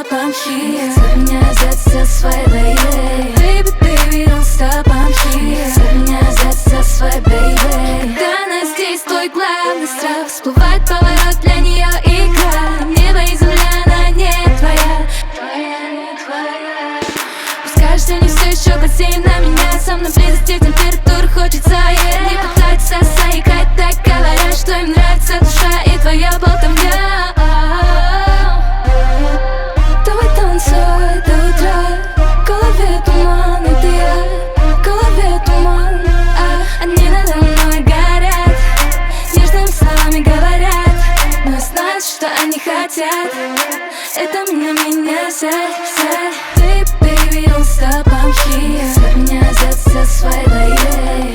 stop, I'm here. Зови меня за своей lady. Baby, baby, don't stop, I'm here. Зови меня за своей baby. Когда она здесь, твой главный страх. Всплывает поворот, для нее игра. Небо и земля, она не твоя. Твоя, не твоя. Пускай что не все еще глазей на меня. Со мной близости температура хочется, не пытаться заикать, так говорят, что им нравится душа и твоя болтовня. Давай танцуй до утра. В голове туман, это я. В голове туман, они надо мной горят. Нежными словами говорят, но я знаю, что они хотят. Это меня взять. Baby, don't stop, I'm here. Зови меня за своей lady.